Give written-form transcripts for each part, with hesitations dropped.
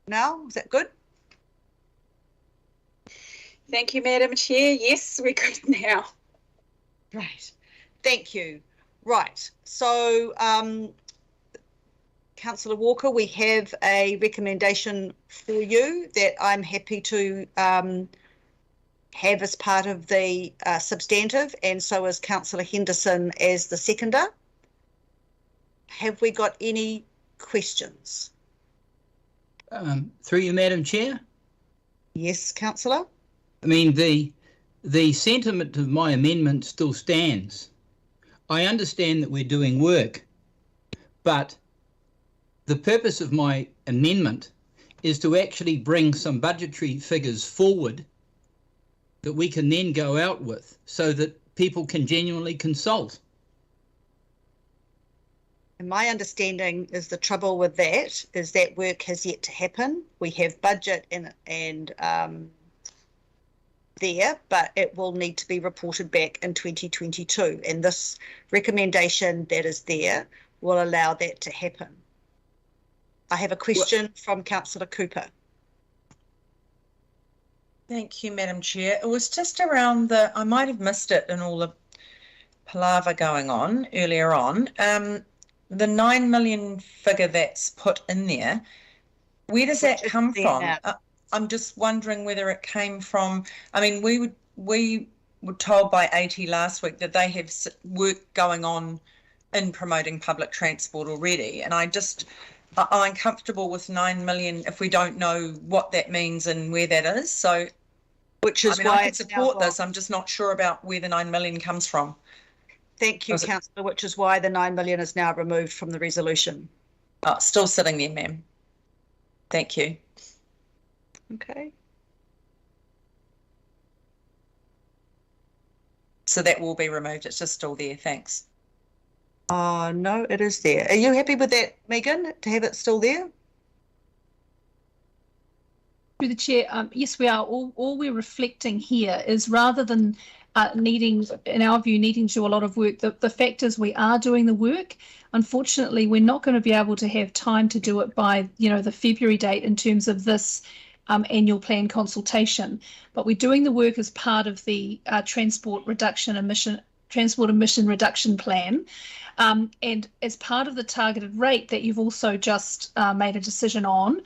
now? Is that good? Thank you, Madam Chair. Yes, we're good now. Right. Thank you. Right. So, Councillor Walker, we have a recommendation for you that I'm happy to have as part of the substantive, and so is Councillor Henderson as the seconder. Have we got any questions? Through you, Madam Chair. Yes, Councillor. I mean, the sentiment of my amendment still stands. I understand that we're doing work, but the purpose of my amendment is to actually bring some budgetary figures forward that we can then go out with so that people can genuinely consult. And my understanding is the trouble with that is that work has yet to happen. We have budget and there, but it will need to be reported back in 2022. And this recommendation that is there will allow that to happen. I have a question from Councillor Cooper. Thank you, Madam Chair. It was just around I might have missed it in all the palaver going on earlier on. The 9 million figure that's put in there, where does that come from? I'm just wondering whether it came from, I mean, we were told by AT last week that they have work going on in promoting public transport already. And I'm comfortable with 9 million if we don't know what that means and where that is. So, which is why I can support this. I'm just not sure about where the 9 million comes from. Thank you, Councillor, which is why the 9 million is now removed from the resolution. Oh, still sitting there, ma'am. Thank you. Okay. So that will be removed. It's just still there. Thanks. No, it is there. Are you happy with that, Megan, to have it still there? Through the chair, yes, we are. All we're reflecting here is rather than needing, in our view, needing to do a lot of work, the fact is we are doing the work. Unfortunately, we're not going to be able to have time to do it by, the February date in terms of this annual plan consultation, but we're doing the work as part of the transport emission reduction plan, and as part of the targeted rate that you've also just made a decision on.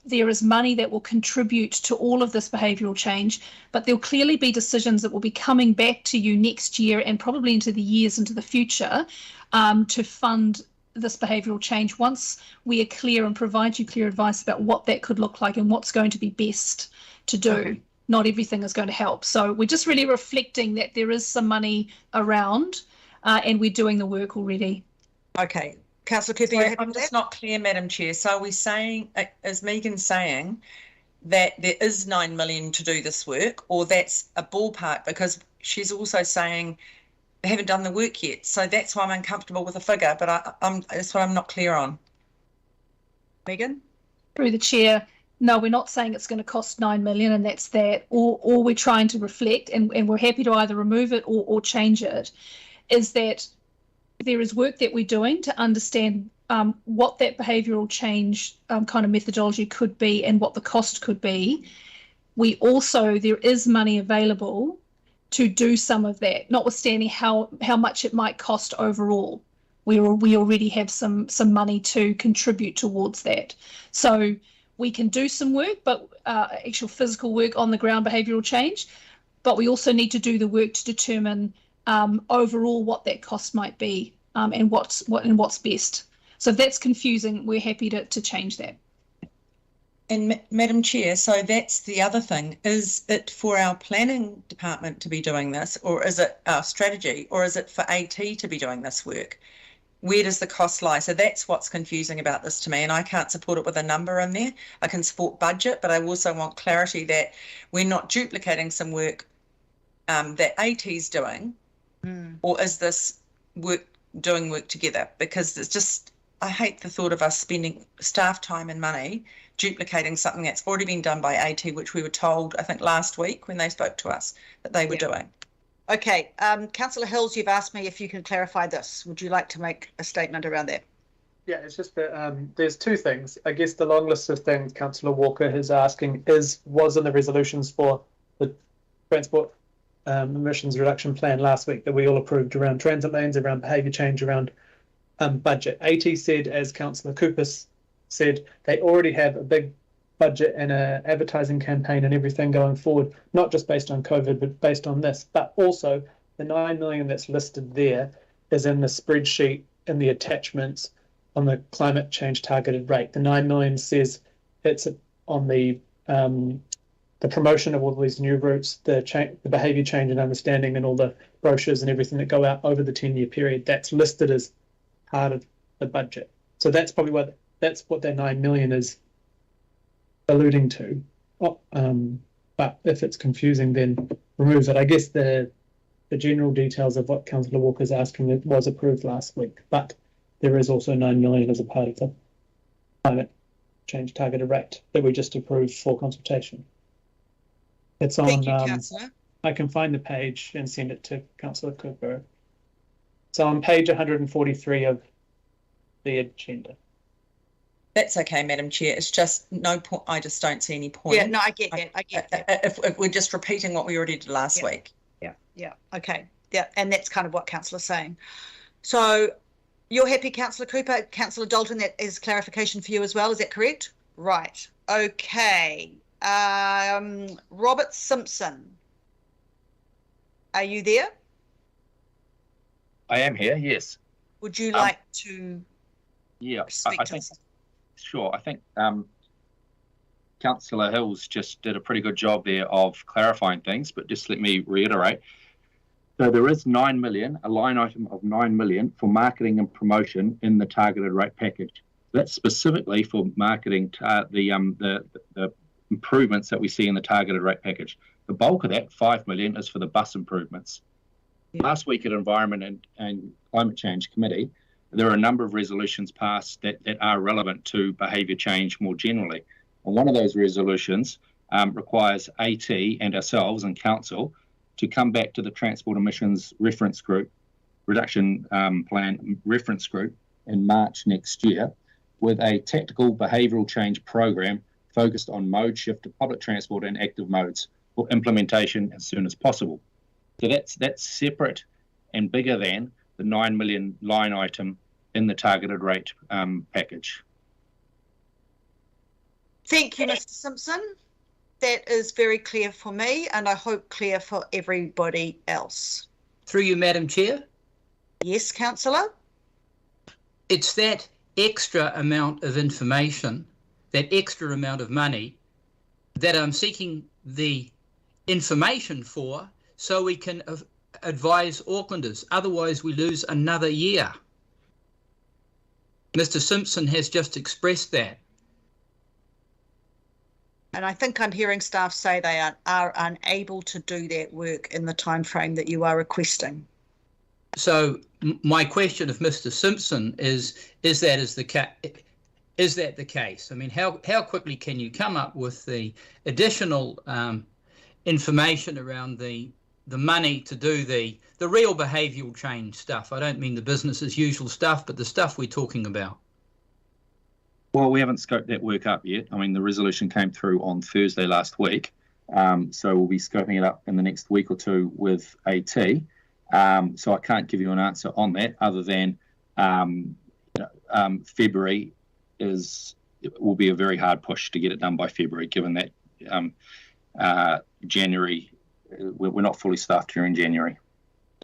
There is money that will contribute to all of this behavioural change, but there'll clearly be decisions that will be coming back to you next year and probably into the years into the future to fund this behavioural change once we are clear and provide you clear advice about what that could look like and what's going to be best to do. Okay. Not everything is going to help. So we're just really reflecting that there is some money around and we're doing the work already. Okay. Councillor Cooper, I'm just not clear, Madam Chair. So are we saying, is Megan saying that there is 9 million to do this work, or that's a ballpark? Because she's also saying they haven't done the work yet. So that's why I'm uncomfortable with the figure, but that's what I'm not clear on. Megan? Through the chair, no, we're not saying it's going to cost 9 million and that's that. All we're trying to reflect, and we're happy to either remove it or change it, is that there is work that we're doing to understand what that behavioural change kind of methodology could be and what the cost could be. There is money available to do some of that, notwithstanding how much it might cost overall. We already have some money to contribute towards that. So we can do some work, but actual physical work on the ground behavioural change, but we also need to do the work to determine overall what that cost might be and what's best. So if that's confusing, we're happy to change that. And Madam Chair, so that's the other thing. Is it for our planning department to be doing this, or is it our strategy, or is it for AT to be doing this work? Where does the cost lie? So that's what's confusing about this to me, and I can't support it with a number in there. I can support budget, but I also want clarity that we're not duplicating some work that AT's doing, or is this doing work together? Because it's just, I hate the thought of us spending staff time and money duplicating something that's already been done by AT, which we were told, I think, last week when they spoke to us that they were doing. Okay. Councillor Hills, you've asked me if you can clarify this. Would you like to make a statement around that? Yeah, it's just that there's two things. I guess the long list of things Councillor Walker is asking was in the resolutions for the transport emissions reduction plan last week that we all approved around transit lanes, around behaviour change, around budget. AT said, as Councillor Cooper said, they already have a big budget and a advertising campaign and everything going forward, not just based on COVID, but based on this. But also the 9 million that's listed there is in the spreadsheet in the attachments on the climate change targeted rate. The 9 million says it's on the promotion of all these new routes, the behaviour change and understanding, and all the brochures and everything that go out over the 10-year period. That's listed as part of the budget. So that's probably what that 9 million is alluding to. But if it's confusing, then remove it. I guess the general details of what Councillor Walker is asking was approved last week, but there is also 9 million as a part of the climate change targeted rate that we just approved for consultation. It's on. Thank you, Councillor. I can find the page and send it to Councillor Cooper. So on page 143 of the agenda. That's okay, Madam Chair. It's just no point. I just don't see any point. Yeah, no, I get that. I get that. If we're just repeating what we already did last week. Yeah. Okay. Yeah, and that's kind of what Councillor's saying. So you're happy, Councillor Cooper? Councillor Dalton, that is clarification for you as well. Is that correct? Right. Okay. Robert Simpson, are you there? I am here, yes. Would you like to speak I to think, us? sure. I think Councillor Hills just did a pretty good job there of clarifying things, but just let me reiterate. So there is 9 million, a line item of 9 million for marketing and promotion in the targeted rate package. That's specifically for marketing the improvements that we see in the targeted rate package. The bulk of that, 5 million, is for the bus improvements. Yeah. Last week at Environment and Climate Change Committee, there are a number of resolutions passed that are relevant to behaviour change more generally. And one of those resolutions requires AT and ourselves and Council to come back to the Transport Emissions Reference Group, Reduction Plan Reference Group in March next year with a tactical behavioural change program focused on mode shift to public transport and active modes for implementation as soon as possible. So that's separate and bigger than the 9 million line item in the targeted rate package. Thank you, Mr. Simpson. That is very clear for me, and I hope clear for everybody else. Through you, Madam Chair. Yes, Councillor? It's that extra amount of information, that extra amount of money that I'm seeking the information for so we can advise Aucklanders. Otherwise, we lose another year. Mr. Simpson has just expressed that. And I think I'm hearing staff say they are unable to do that work in the time frame that you are requesting. So my question of Mr. Simpson is that the case? I mean, how quickly can you come up with the additional information around the money to do the real behavioural change stuff? I don't mean the business as usual stuff, but the stuff we're talking about. Well, we haven't scoped that work up yet. I mean, the resolution came through on Thursday last week, so we'll be scoping it up in the next week or two with AT. So I can't give you an answer on that other than February will be a very hard push to get it done by February, given that January, we're not fully staffed during January.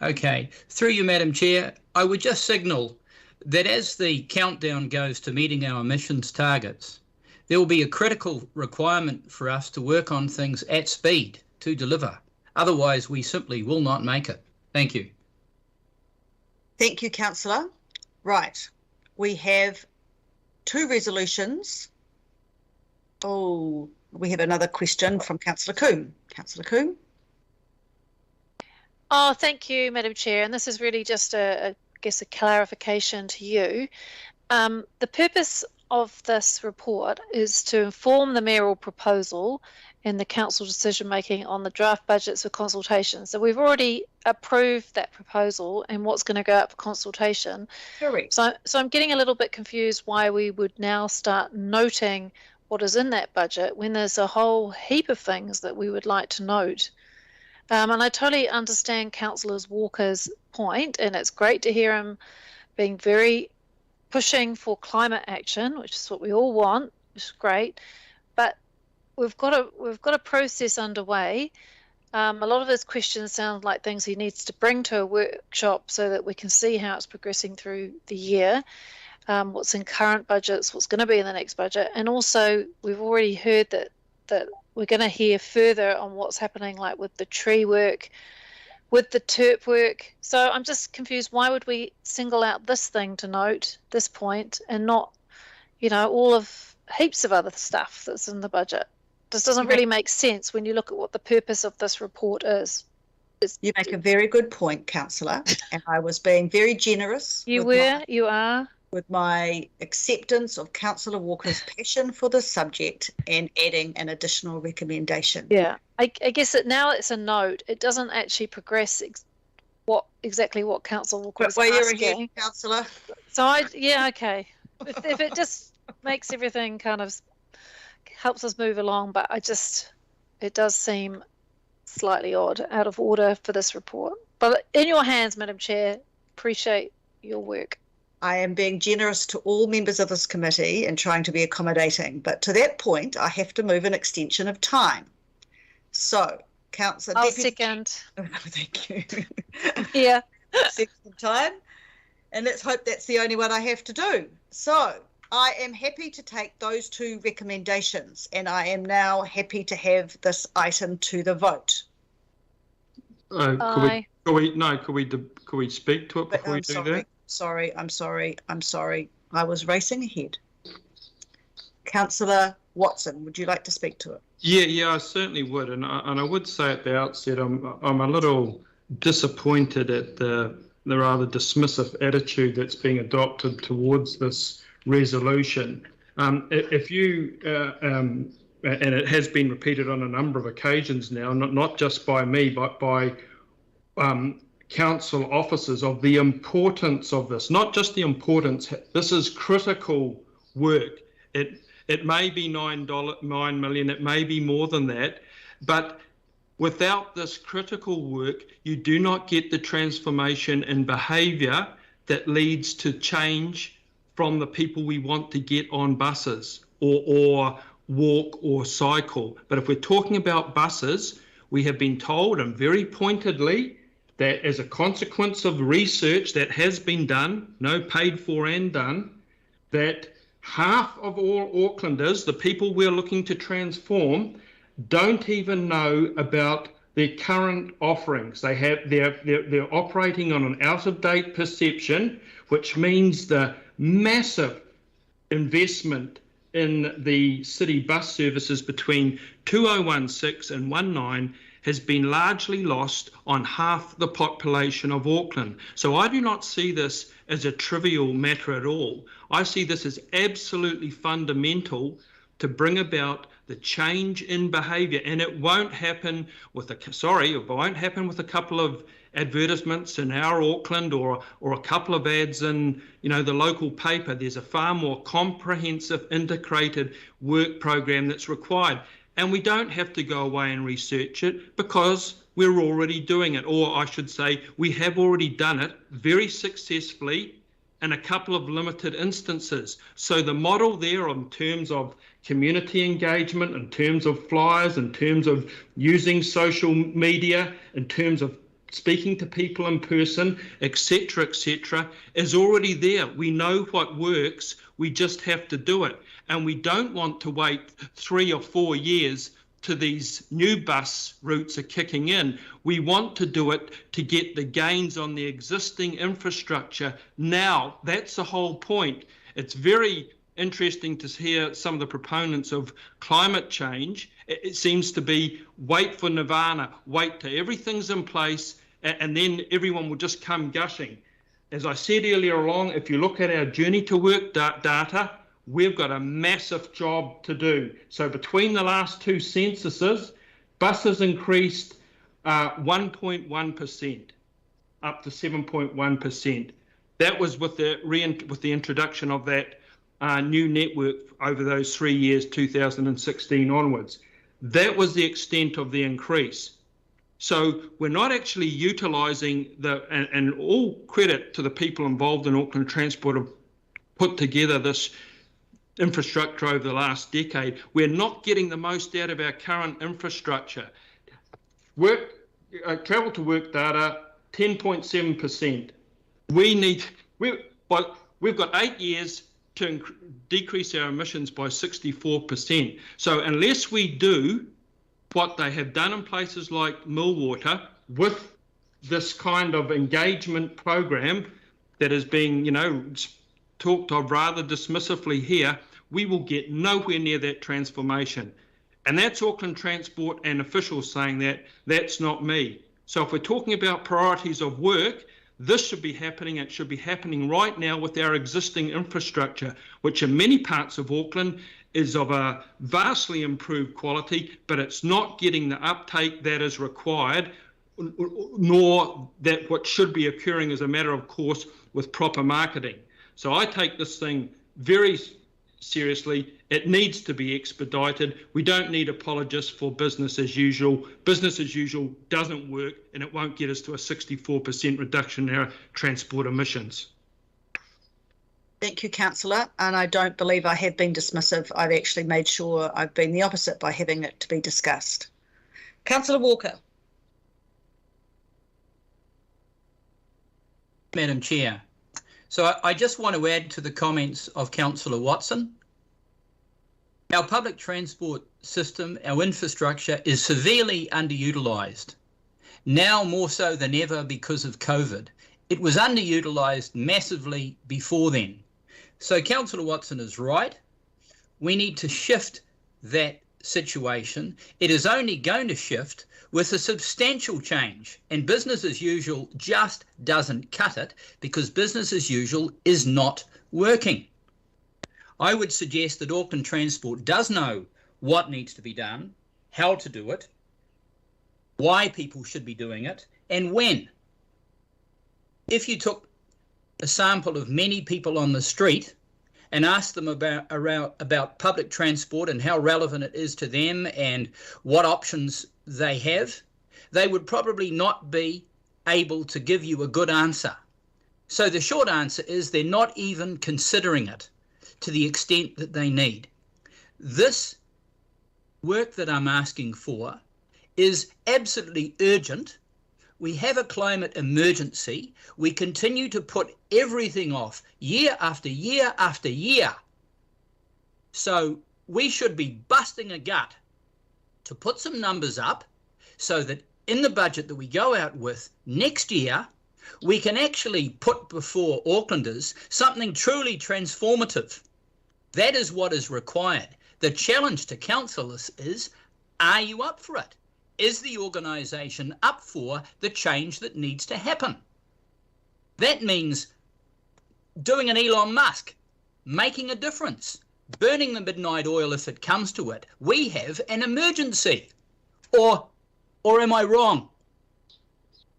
Okay. Through you, Madam Chair, I would just signal that as the countdown goes to meeting our emissions targets, there will be a critical requirement for us to work on things at speed to deliver. Otherwise, we simply will not make it. Thank you. Thank you, Councillor. Right. We have two resolutions. Oh, we have another question from Councillor Coombe. Councillor Coombe. Oh, thank you, Madam Chair. And this is really just I guess a clarification to you. The purpose of this report is to inform the mayoral proposal and the council decision making on the draft budgets for consultation. So we've already approved that proposal and what's going to go up for consultation. Correct. So I'm getting a little bit confused why we would now start noting what is in that budget when there's a whole heap of things that we would like to note. And I totally understand Councillor Walker's point, and it's great to hear him being very pushing for climate action, which is what we all want, which is great. But we've got a process underway. A lot of his questions sound like things he needs to bring to a workshop so that we can see how it's progressing through the year, what's in current budgets, what's going to be in the next budget, and also we've already heard that we're going to hear further on what's happening, like with the tree work, with the TERP work. So I'm just confused. Why would we single out this thing to note, this point, and not, all of heaps of other stuff that's in the budget? This doesn't really make sense when you look at what the purpose of this report is. You make a very good point, Councillor, and I was being very generous. You are. With my acceptance of Councillor Walker's passion for this subject and adding an additional recommendation. Yeah, I guess now it's a note. It doesn't actually progress exactly what Councillor Walker was asking. You're ahead, Councillor. So okay. If it just makes everything kind of helps us move along, but it does seem slightly odd, out of order for this report. But in your hands, Madam Chair, appreciate your work. I am being generous to all members of this committee and trying to be accommodating, but to that point, I have to move an extension of time. So, Councillor I'll Deputy... second. Oh, no, thank you. Yeah. Second time, and let's hope that's the only one I have to do. So, I am happy to take those two recommendations, and I am now happy to have this item to the vote. Could we speak to it before we do that? I'm sorry. I was racing ahead. Councillor Watson, would you like to speak to it? Yeah, I certainly would, and I would say at the outset, I'm a little disappointed at the rather dismissive attitude that's being adopted towards this resolution. If you and it has been repeated on a number of occasions now, not just by me, but by council officers, of the importance of this. Not just the importance, this is critical work. It may be $9 million, it may be more than that, but without this critical work, you do not get the transformation in behaviour that leads to change from the people we want to get on buses or walk or cycle. But if we're talking about buses, we have been told, and very pointedly, that as a consequence of research that has been done, no paid for and done, that half of all Aucklanders, the people we're looking to transform, don't even know about their current offerings. They're operating on an out-of-date perception, which means the massive investment in the city bus services between 2016 and 19 has been largely lost on half the population of Auckland. So I do not see this as a trivial matter at all. I see this as absolutely fundamental to bring about the change in behaviour, and it won't happen with a couple of advertisements in our Auckland or a couple of ads in the local paper. There's a far more comprehensive, integrated work program that's required. And we don't have to go away and research it because we're already doing it. Or I should say, we have already done it very successfully in a couple of limited instances. So the model there in terms of community engagement, in terms of flyers, in terms of using social media, in terms of speaking to people in person, etc., is already there. We know what works. We just have to do it. And we don't want to wait 3 or 4 years till these new bus routes are kicking in. We want to do it to get the gains on the existing infrastructure now. That's the whole point. It's very interesting to hear some of the proponents of climate change. It seems to be wait for nirvana, wait till everything's in place, and then everyone will just come gushing. As I said earlier along, if you look at our journey to work data, we've got a massive job to do. So between the last two censuses, buses increased 1.1%, up to 7.1%. That was with the introduction of that new network over those 3 years, 2016 onwards. That was the extent of the increase. So we're not actually utilising and all credit to the people involved in Auckland Transport have put together this infrastructure over the last decade. We're not getting the most out of our current infrastructure. Travel to work data, 10.7%. We've got 8 years to decrease our emissions by 64%. So unless we do what they have done in places like Millwater with this kind of engagement program that is being, talked of rather dismissively here, we will get nowhere near that transformation. And that's Auckland Transport and officials saying that, that's not me. So if we're talking about priorities of work, this should be happening. It should be happening right now with our existing infrastructure, which in many parts of Auckland is of a vastly improved quality, but it's not getting the uptake that is required, nor that what should be occurring as a matter of course with proper marketing. So I take this thing very seriously. It needs to be expedited. We don't need apologists for business as usual. Business as usual doesn't work, and it won't get us to a 64% reduction in our transport emissions. Thank you, Councillor. And I don't believe I have been dismissive. I've actually made sure I've been the opposite by having it to be discussed. Councillor Walker. Madam Chair. So I just want to add to the comments of Councillor Watson. Our public transport system, our infrastructure is severely underutilised, now more so than ever because of COVID. It was underutilised massively before then. So Councillor Watson is right. We need to shift that situation. It is only going to shift with a substantial change, and business as usual just doesn't cut it because business as usual is not working. I would suggest that Auckland Transport does know what needs to be done, how to do it, why people should be doing it, and when. If you took a sample of many people on the street and asked them about public transport and how relevant it is to them and what options they have, they would probably not be able to give you a good answer. So the short answer is they're not even considering it to the extent that they need. This work that I'm asking for is absolutely urgent. We have a climate emergency. We continue to put everything off year after year after year. So we should be busting a gut to put some numbers up so that in the budget that we go out with next year, we can actually put before Aucklanders something truly transformative. That is what is required. The challenge to councillors is, are you up for it? Is the organisation up for the change that needs to happen? That means doing an Elon Musk, making a difference, burning the midnight oil if it comes to it. We have an emergency. Or am I wrong?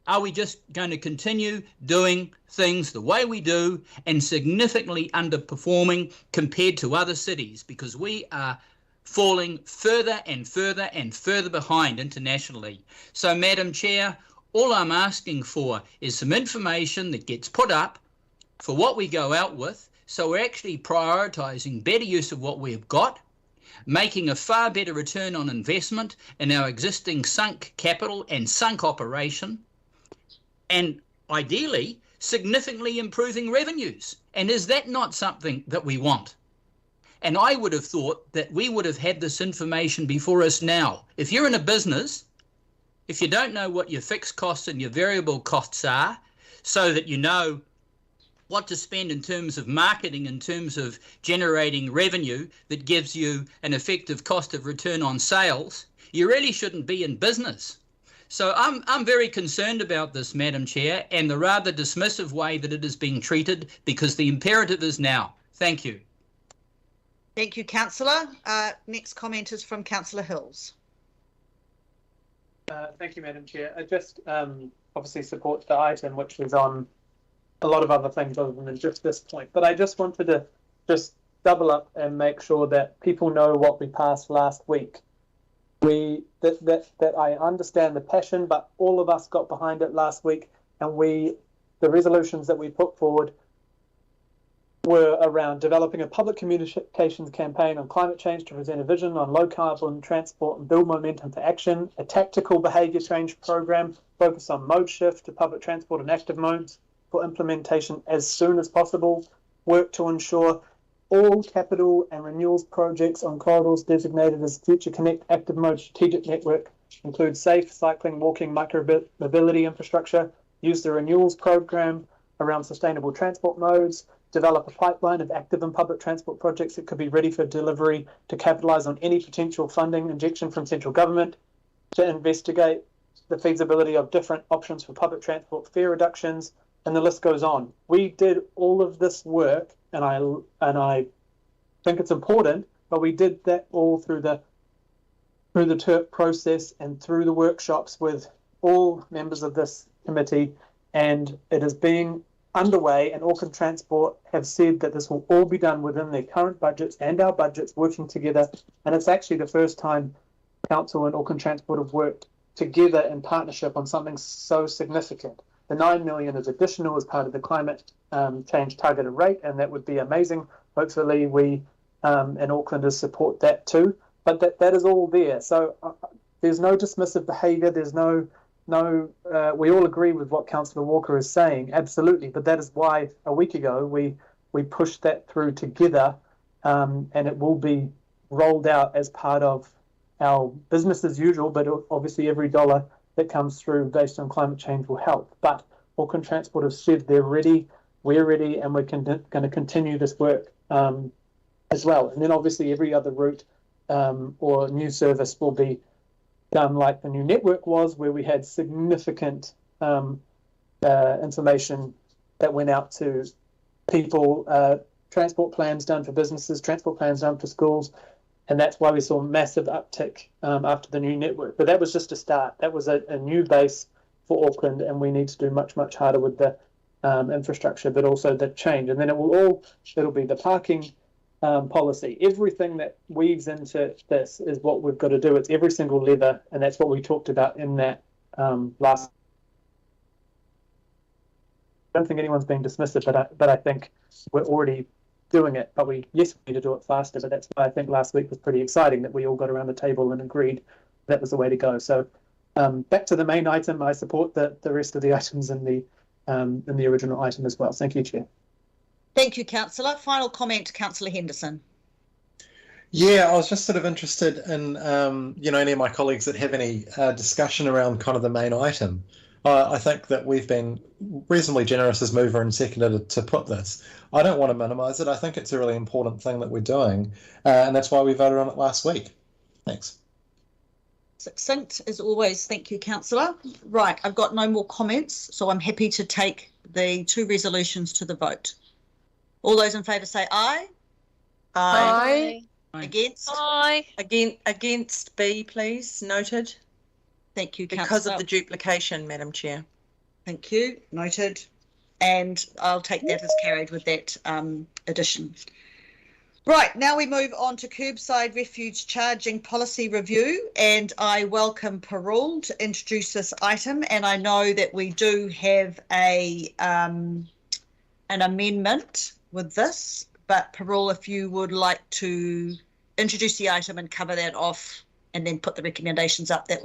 Are we just going to continue doing things the way we do and significantly underperforming compared to other cities because we are falling further and further and further behind internationally? So, Madam Chair, all I'm asking for is some information that gets put up for what we go out with, so we're actually prioritising better use of what we've got, making a far better return on investment in our existing sunk capital and sunk operation, and ideally significantly improving revenues. And is that not something that we want? And I would have thought that we would have had this information before us now. If you're in a business, if you don't know what your fixed costs and your variable costs are, so that you know what to spend in terms of marketing, in terms of generating revenue that gives you an effective cost of return on sales, you really shouldn't be in business. So I'm very concerned about this, Madam Chair, and the rather dismissive way that it is being treated, because the imperative is now. Thank you. Thank you, Councillor. Next comment is from Councillor Hills. Thank you, Madam Chair. I just obviously support the item, which is on a lot of other things other than just this point. But I just wanted to just double up and make sure that people know what we passed last week. That I understand the passion, but all of us got behind it last week, and the resolutions that we put forward were around developing a public communications campaign on climate change to present a vision on low carbon transport and build momentum for action, a tactical behaviour change program focused on mode shift to public transport and active modes for implementation as soon as possible, work to ensure all capital and renewals projects on corridors designated as Future Connect active mode strategic network include safe cycling, walking, micro-mobility infrastructure, use the renewals program around sustainable transport modes, develop a pipeline of active and public transport projects that could be ready for delivery to capitalise on any potential funding injection from central government, to investigate the feasibility of different options for public transport fare reductions, and the list goes on. We did all of this work, and I think it's important, but we did that all through the TERP process and through the workshops with all members of this committee, and it is being underway, and Auckland Transport have said that this will all be done within their current budgets and our budgets working together. And it's actually the first time Council and Auckland Transport have worked together in partnership on something so significant. The 9 million is additional as part of the climate change targeted rate, and that would be amazing. Hopefully we in Aucklanders support that too. But that is all there. So there's no dismissive behaviour. There's no we all agree with what Councillor Walker is saying, absolutely. But that is why a week ago we pushed that through together, and it will be rolled out as part of our business as usual. But obviously every dollar that comes through based on climate change will help. But Auckland Transport have said they're ready, we're ready, and we're going to continue this work as well. And then obviously every other route or new service will be done like the new network was, where we had significant information that went out to people, transport plans done for businesses, transport plans done for schools, and that's why we saw a massive uptick after the new network. But that was just a start. That was a new base for Auckland, and we need to do much, much harder with the infrastructure, but also the change. And then it'll be the parking policy. Everything that weaves into this is what we've got to do. It's every single lever, and that's what we talked about in that last. I don't think anyone's being dismissive, but I think we're already doing it. But we need to do it faster. But that's why I think last week was pretty exciting, that we all got around the table and agreed that was the way to go. So back to the main item. I support the rest of the items in the original item as well. Thank you, Chair. Thank you, Councillor. Final comment, Councillor Henderson. Yeah, I was just sort of interested in, any of my colleagues that have any discussion around kind of the main item. I think that we've been reasonably generous as mover and seconder to put this. I don't want to minimise it. I think it's a really important thing that we're doing, and that's why we voted on it last week. Thanks. Succinct as always. Thank you, Councillor. Right, I've got no more comments, so I'm happy to take the two resolutions to the vote. All those in favour say aye. Aye. Against? Aye. Against B, please. Noted. Thank you, Councillor. Because of the duplication, Madam Chair. Thank you. Noted. And I'll take that as carried with that addition. Right, now we move on to curbside refuge charging policy review, and I welcome Parul to introduce this item, and I know that we do have an amendment with this, but Parul, if you would like to introduce the item and cover that off and then put the recommendations up, that would